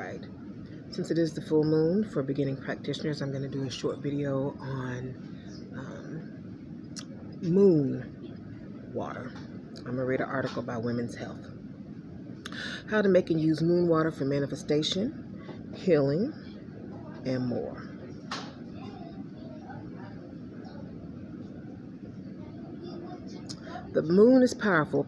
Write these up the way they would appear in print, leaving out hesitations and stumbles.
right. Since it is the full moon for beginning practitioners, I'm going to do a short video on moon water. I'm going to read an article by Women's Health. How to make and use moon water for manifestation, healing, and more. The moon is powerful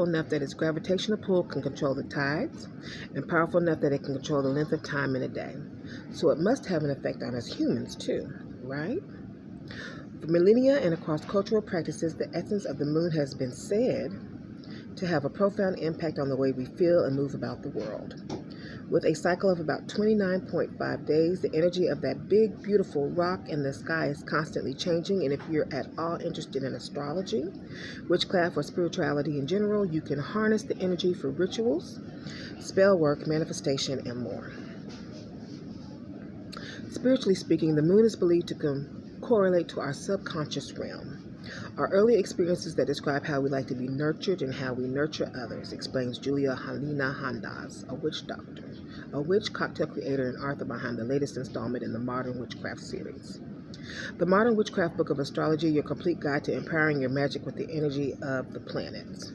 enough that its gravitational pull can control the tides, and powerful enough that it can control the length of time in a day. So it must have an effect on us humans too, right? For millennia and across cultural practices, the essence of the moon has been said to have a profound impact on the way we feel and move about the world. With a cycle of about 29.5 days, the energy of that big, beautiful rock in the sky is constantly changing, and if you're at all interested in astrology, witchcraft, or spirituality in general, you can harness the energy for rituals, spell work, manifestation, and more. Spiritually speaking, the moon is believed to correlate to our subconscious realm. Our early experiences that describe how we like to be nurtured and how we nurture others, explains Julia Halina Handaz, a witch doctor, a witch cocktail creator and author behind the latest installment in the Modern Witchcraft series. The Modern Witchcraft Book of Astrology, your complete guide to empowering your magic with the energy of the planets.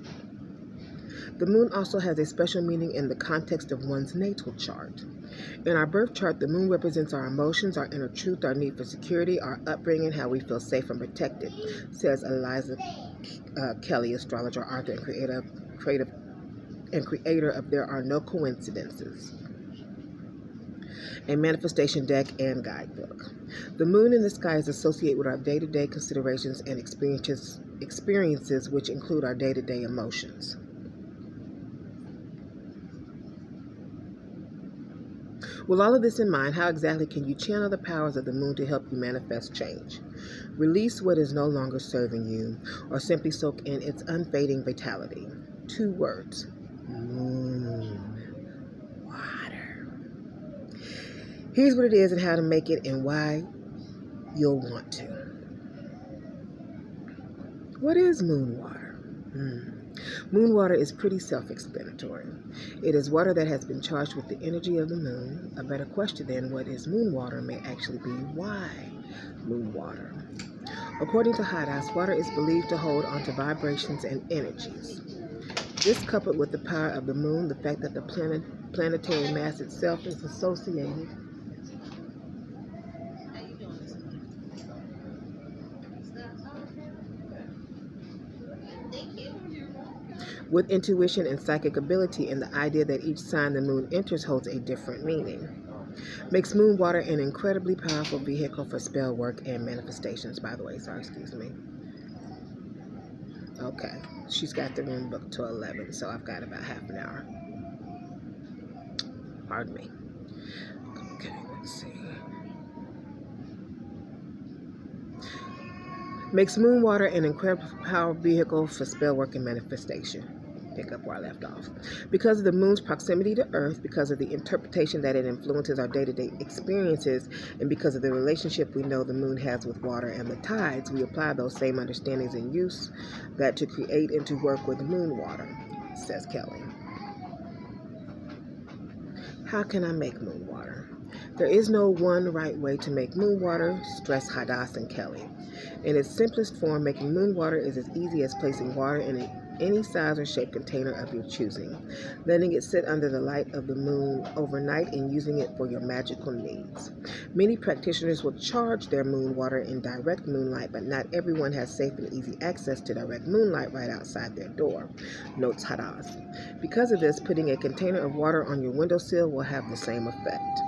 The moon also has a special meaning in the context of one's natal chart. In our birth chart, the moon represents our emotions, our inner truth, our need for security, our upbringing, how we feel safe and protected, says Aliza Kelly, astrologer, author, and creator of There Are No Coincidences, a manifestation deck and guidebook. The moon in the sky is associated with our day-to-day considerations and experiences which include our day-to-day emotions. With all of this in mind, how exactly can you channel the powers of the moon to help you manifest change? Release what is no longer serving you, or simply soak in its unfading vitality. 2 words: moon water. Here's what it is and how to make it and why you'll want to. What is moon water? Moon water is pretty self-explanatory. It is water that has been charged with the energy of the moon. A better question than what is moon water may actually be why moon water. According to Hadas, water is believed to hold onto vibrations and energies. This, coupled with the power of the moon, the fact that the planetary mass itself is associated with intuition and psychic ability, and the idea that each sign the moon enters holds a different meaning, makes moon water an incredibly powerful vehicle for spell work and manifestations. By the way, excuse me. Okay, she's got the room booked to 11, so I've got about half an hour. Pardon me. Okay, let's see. Makes moon water an incredible powerful vehicle for spell work and manifestation. Pick up where I left off. Because of the moon's proximity to Earth, because of the interpretation that it influences our day-to-day experiences, and because of the relationship we know the moon has with water and the tides, we apply those same understandings and use that to create and to work with moon water, says Kelly. How can I make moon water? There is no one right way to make moon water, stress Hadas and Kelly. In its simplest form, making moon water is as easy as placing water in any size or shape container of your choosing, letting it sit under the light of the moon overnight and using it for your magical needs. Many practitioners will charge their moon water in direct moonlight, but not everyone has safe and easy access to direct moonlight right outside their door, notes Hadas. Because of this, putting a container of water on your windowsill will have the same effect.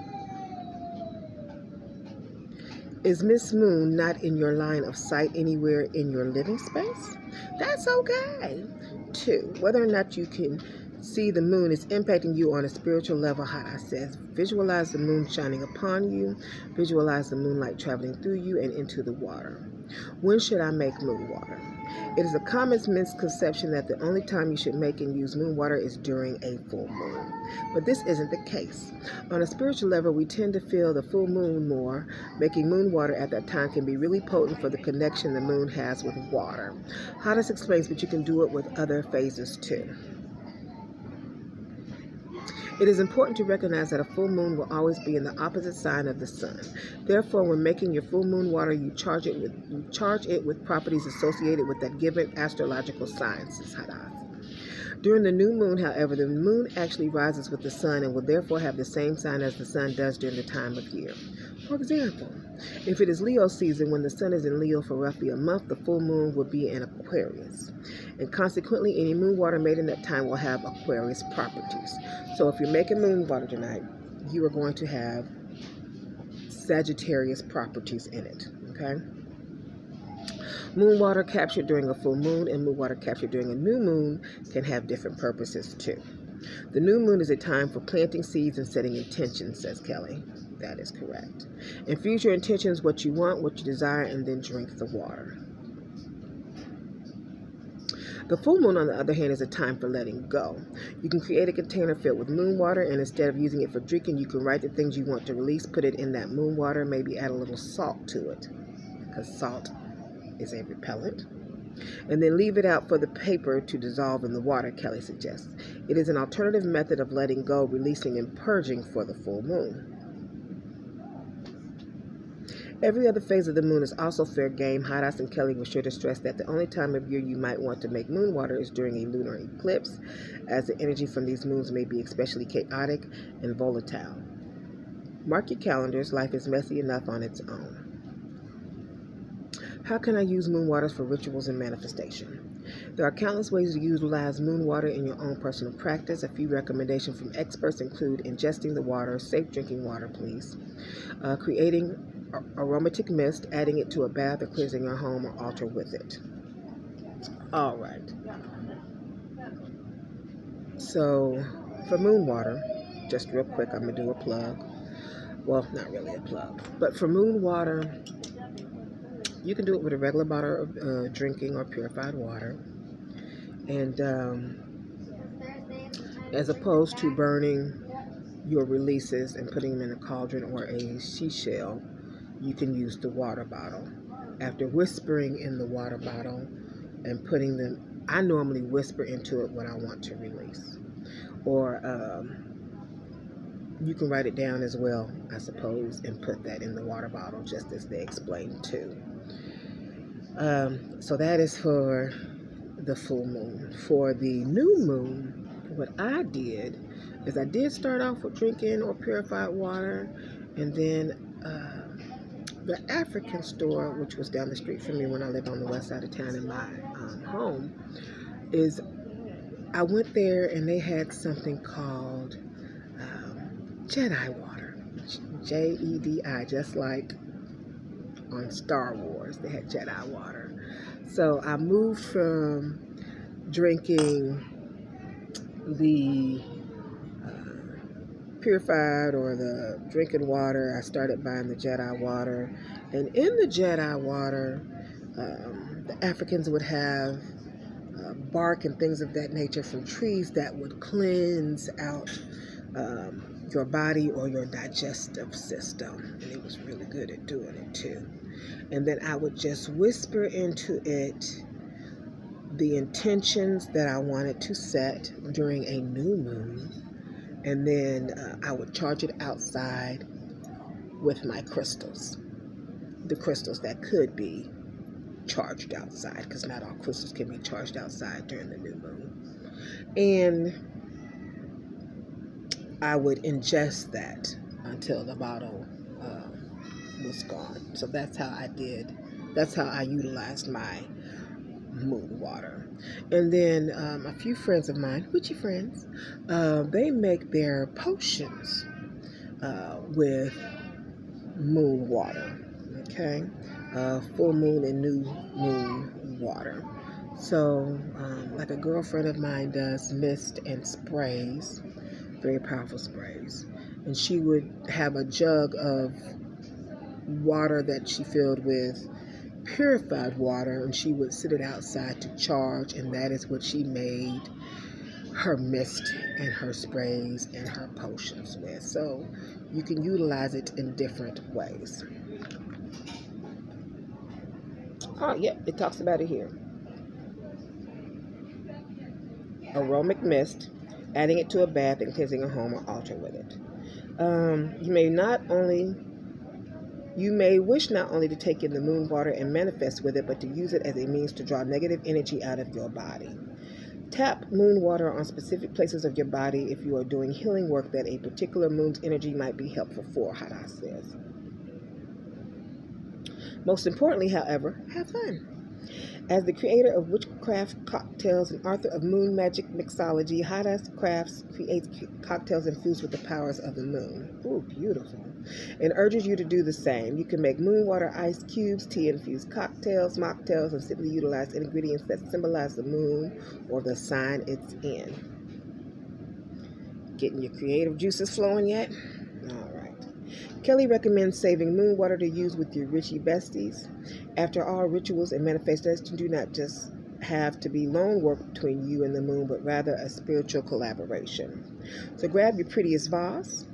Is Miss Moon not in your line of sight anywhere in your living space? That's okay. 2, whether or not you can see the moon is impacting you on a spiritual level, Hada says. Visualize the moon shining upon you. Visualize the moonlight traveling through you and into the water. When should I make moon water? It is a common misconception that the only time you should make and use moon water is during a full moon. But this isn't the case. On a spiritual level, we tend to feel the full moon more. Making moon water at that time can be really potent for the connection the moon has with water. Hadas explains, but you can do it with other phases too. It is important to recognize that a full moon will always be in the opposite sign of the sun. Therefore, when making your full moon water, you charge it with properties associated with that given astrological sign, says Hadath. During the new moon, however, the moon actually rises with the sun and will therefore have the same sign as the sun does during the time of year. For example, if it is Leo season when the sun is in Leo for roughly a month, the full moon will be in Aquarius. And consequently, any moon water made in that time will have Aquarius properties. So if you're making moon water tonight, you are going to have Sagittarius properties in it, okay? Moon water captured during a full moon and moon water captured during a new moon can have different purposes too. The new moon is a time for planting seeds and setting intentions, says Kelly. That is correct. Infuse your intentions, what you want, what you desire, and then drink the water. The full moon, on the other hand, is a time for letting go. You can create a container filled with moon water, and instead of using it for drinking, you can write the things you want to release, put it in that moon water, maybe add a little salt to it, because salt is a repellent. And then leave it out for the paper to dissolve in the water, Kelly suggests. It is an alternative method of letting go, releasing, and purging for the full moon. Every other phase of the moon is also fair game. Hadass and Kelly were sure to stress that the only time of year you might want to make moon water is during a lunar eclipse, as the energy from these moons may be especially chaotic and volatile. Mark your calendars. Life is messy enough on its own. How can I use moon waters for rituals and manifestation? There are countless ways to utilize moon water in your own personal practice. A few recommendations from experts include ingesting the water, safe drinking water, please, creating aromatic mist, adding it to a bath, or cleansing your home or altar with it. All right. So, for moon water, just real quick, I'm going to do a plug. Well, not really a plug. But for moon water, you can do it with a regular bottle of drinking or purified water. And as opposed to burning your releases and putting them in a cauldron or a seashell, you can use the water bottle. After whispering in the water bottle and putting them, I normally whisper into it what I want to release. Or you can write it down as well, I suppose, and put that in the water bottle, just as they explained too. So that is for the full moon. For the new moon, what I did is I did start off with drinking or purified water, and then the African store, which was down the street from me when I lived on the west side of town in my home, is I went there and they had something called Jedi water, Jedi, just like on Star Wars, they had Jedi water. So I moved from drinking the purified or the drinking water. I started buying the Jedi water, and in the Jedi water, the Africans would have bark and things of that nature from trees that would cleanse out your body or your digestive system, and it was really good at doing it too. And then I would just whisper into it the intentions that I wanted to set during a new moon, and then I would charge it outside with my crystals, the crystals that could be charged outside, because not all crystals can be charged outside during the new moon. And I would ingest that until the bottle was gone. So that's how I utilized my moon water. And then a few friends of mine, witchy friends, they make their potions with moon water, okay? Full moon and new moon water. So like a girlfriend of mine does mist and sprays, very powerful sprays. And she would have a jug of water that she filled with purified water, and she would sit it outside to charge, and that is what she made her mist and her sprays and her potions with. So you can utilize it in different ways. Oh, yeah, it talks about it here. Aromatic mist, adding it to a bath, and cleansing a home or altar with it. You may not only You may wish not only to take in the moon water and manifest with it, but to use it as a means to draw negative energy out of your body. Tap moon water on specific places of your body if you are doing healing work that a particular moon's energy might be helpful for, Hada says. Most importantly, however, have fun. As the creator of witchcraft cocktails and author of moon magic mixology, Hada's Crafts creates cocktails infused with the powers of the moon. Ooh, beautiful. And urges you to do the same. You can make moon water ice cubes, tea-infused cocktails, mocktails, and simply utilize ingredients that symbolize the moon or the sign it's in. Getting your creative juices flowing yet? All right. Kelly recommends saving moon water to use with your Richie besties. After all, rituals and manifestations do not just have to be lone work between you and the moon, but rather a spiritual collaboration. So grab your prettiest vase,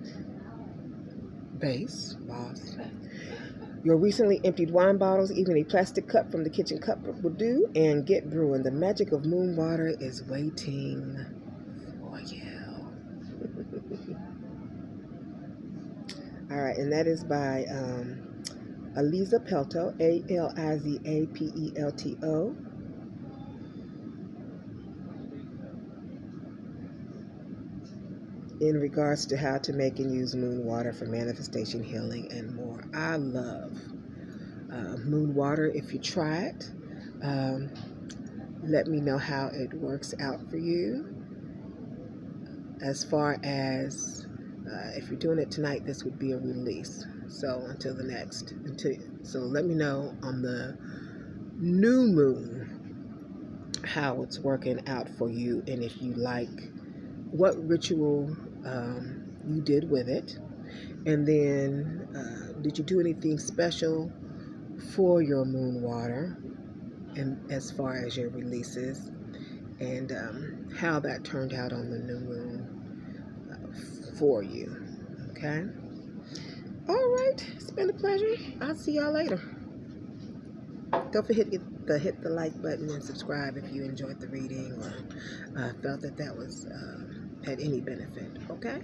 your recently emptied wine bottles, even a plastic cup from the kitchen cupboard will do, and get brewing. The magic of moon water is waiting for you. All right, and that is by Aliza Pelto, Alizapelto. In regards to how to make and use moon water for manifestation, healing, and more. I love moon water. If you try it, let me know how it works out for you. As far as if you're doing it tonight, this would be a release. So so let me know on the new moon how it's working out for you, and if you like what ritual you did with it, and then did you do anything special for your moon water, and as far as your releases, and how that turned out on the new moon for you. Okay. All right. It's been a pleasure. I'll see y'all later. Don't forget to hit the like button and subscribe if you enjoyed the reading or felt that was had any benefit. Okay.